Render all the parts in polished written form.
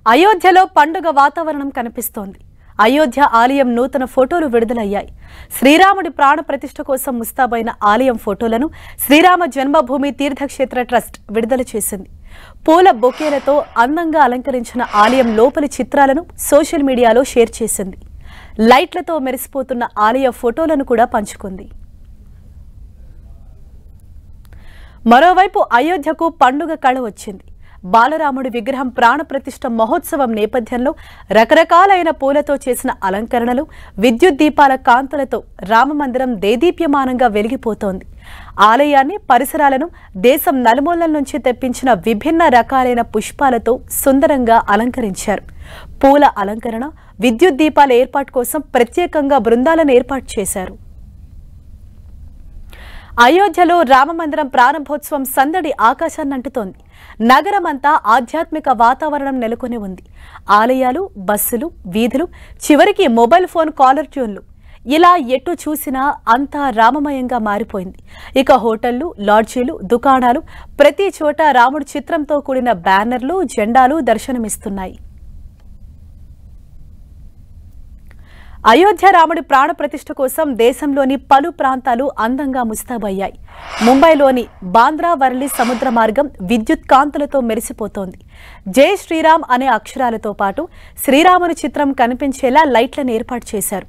అయోధ్యలో పండుగ వాతావరణం కనిపిస్తోంది. అయోధ్య ఆలయం నూతన ఫోటోలు విడుదలయ్యాయి. శ్రీరాముడి ప్రాణ ప్రతిష్ఠ కోసం ముస్తాబైన ఆలయం ఫోటోలను శ్రీరామ జన్మభూమి తీర్థక్షేత్ర ట్రస్ట్ విడుదల చేసింది. పూల బొకేలతో అందంగా అలంకరించిన ఆలయం లోపలి చిత్రాలను సోషల్ మీడియాలో షేర్ చేసింది. లైట్లతో మెరిసిపోతున్న ఆలయ ఫోటోలను కూడా పంచుకుంది. మరోవైపు అయోధ్యకు పండుగ కళ వచ్చింది. బాలరాముడి విగ్రహం ప్రాణప్రతిష్ఠ మహోత్సవం నేపథ్యంలో రకరకాలైన పూలతో చేసిన అలంకరణలు, విద్యుత్ దీపాల కాంతులతో రామమందిరం దేదీప్యమానంగా వెలిగిపోతోంది. ఆలయాన్ని, పరిసరాలను దేశం నలుమూలల నుంచి తెప్పించిన విభిన్న రకాలైన పుష్పాలతో సుందరంగా అలంకరించారు. పూల అలంకరణ, విద్యుత్ దీపాల ఏర్పాటు కోసం ప్రత్యేకంగా బృందాలను ఏర్పాటు చేశారు. అయోధ్యలో రామమందిరం ప్రారంభోత్సవం సందడి ఆకాశాన్నంటుతోంది. నగరమంతా ఆధ్యాత్మిక వాతావరణం నెలకొని ఉంది. ఆలయాలు, బస్సులు, వీధులు, చివరికి మొబైల్ ఫోన్ కాలర్ ట్యూన్లు, ఇలా ఎటు చూసినా అంతా రామమయంగా మారిపోయింది. ఇక హోటళ్లు, లాడ్జీలు, దుకాణాలు, ప్రతి చోట రాముడి చిత్రంతో కూడిన బ్యానర్లు, జెండాలు దర్శనమిస్తున్నాయి. అయోధ్య రాముడి ప్రాణ ప్రతిష్ఠ కోసం దేశంలోని పలు ప్రాంతాలు అందంగా ముస్తాబయ్యాయి. ముంబైలోని బాంద్రా వర్లి సముద్ర మార్గం విద్యుత్ కాంతులతో మెరిసిపోతోంది. జై శ్రీరామ్ అనే అక్షరాలతో పాటు శ్రీరాముని చిత్రం కనిపించేలా లైట్లను ఏర్పాటు చేశారు.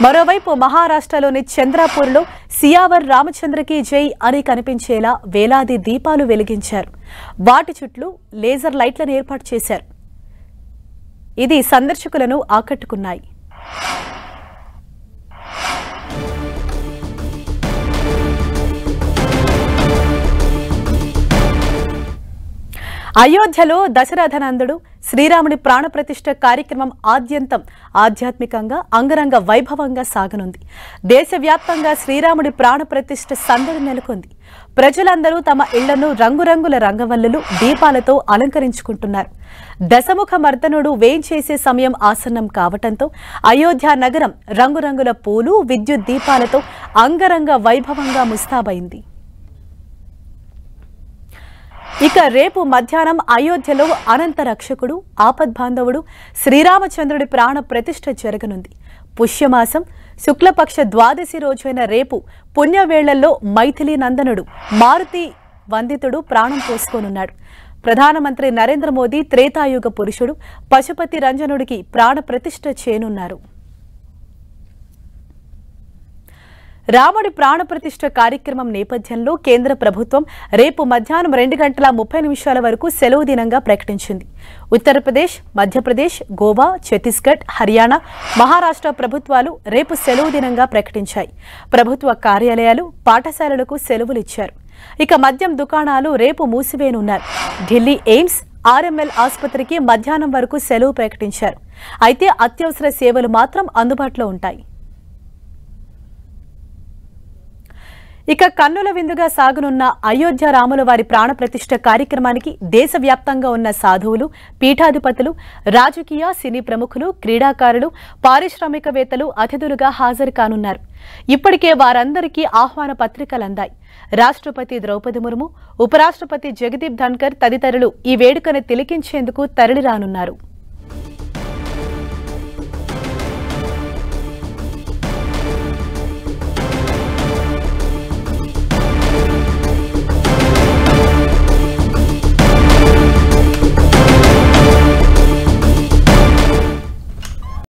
మరోవైపు మహారాష్ట్రలోని చంద్రాపూర్లో సియావర్ రామచంద్రకి జై అని కనిపించేలా వేలాది దీపాలు వెలిగించారు. వాటి చుట్టూ లేజర్ లైట్లను ఏర్పాటు చేశారు. ఇది సందర్శకులను ఆకట్టుకున్నాయి. అయోధ్యలో దశరథనందుడు శ్రీరాముడి ప్రాణప్రతిష్ఠ కార్యక్రమం ఆద్యంతం ఆధ్యాత్మికంగా, అంగరంగ వైభవంగా సాగనుంది. దేశవ్యాప్తంగా శ్రీరాముడి ప్రాణప్రతిష్ఠ సందడి నెలకొంది. ప్రజలందరూ తమ ఇళ్లను రంగురంగుల రంగవల్లులు, దీపాలతో అలంకరించుకుంటున్నారు. దశముఖ మర్దనుడు వేంచేసే సమయం ఆసన్నం కావటంతో అయోధ్య నగరం రంగురంగుల పూలు, విద్యుత్ దీపాలతో అంగరంగ వైభవంగా ముస్తాబైంది. ఇక రేపు మధ్యాహ్నం అయోధ్యలో అనంత రక్షకుడు, ఆపద్బాంధవుడు శ్రీరామచంద్రుడి ప్రాణ ప్రతిష్ఠ జరగనుంది. పుష్యమాసం శుక్లపక్ష ద్వాదశి రోజైన రేపు పుణ్యవేళ్లలో మైథిలి నందనుడు మారుతి వందితుడు ప్రాణం పోసుకోనున్నాడు. ప్రధానమంత్రి నరేంద్ర మోదీ త్రేతాయుగ పురుషుడు పశుపతి రంజనుడికి ప్రాణ ప్రతిష్ఠ చేయనున్నారు. రాముడి ప్రాణప్రతిష్ఠ కార్యక్రమం నేపథ్యంలో కేంద్ర ప్రభుత్వం రేపు మధ్యాహ్నం 2:30 వరకు సెలవు దినంగా ప్రకటించింది. ఉత్తరప్రదేశ్, మధ్యప్రదేశ్, గోవా, ఛత్తీస్గఢ్, హర్యానా, మహారాష్ట్ర ప్రభుత్వాలు రేపు సెలవు దినంగా ప్రకటించాయి. ప్రభుత్వ కార్యాలయాలు, పాఠశాలలకు సెలవులిచ్చారు. ఇక మద్యం దుకాణాలు రేపు మూసివేయనున్నారు. ఢిల్లీ ఎయిమ్స్, ఆర్ఎంఎల్ ఆసుపత్రికి మధ్యాహ్నం వరకు సెలవు ప్రకటించారు. అయితే అత్యవసర సేవలు మాత్రం అందుబాటులో ఉంటాయి. ఇక కన్నుల విందుగా సాగనున్న అయోధ్య రాముల వారి ప్రాణప్రతిష్ఠ కార్యక్రమానికి దేశవ్యాప్తంగా ఉన్న సాధువులు, పీఠాధిపతులు, రాజకీయ, సినీ ప్రముఖులు, క్రీడాకారులు, పారిశ్రామికవేత్తలు అతిథులుగా హాజరు కానున్నారు. ఇప్పటికే వారందరికీ ఆహ్వాన పత్రికలు అందాయి. రాష్ట్రపతి ద్రౌపది ముర్ము, ఉపరాష్ట్రపతి జగదీప్ ధన్కర్ తదితరులు ఈ వేడుకను తిలకించేందుకు తరలిరానున్నారు.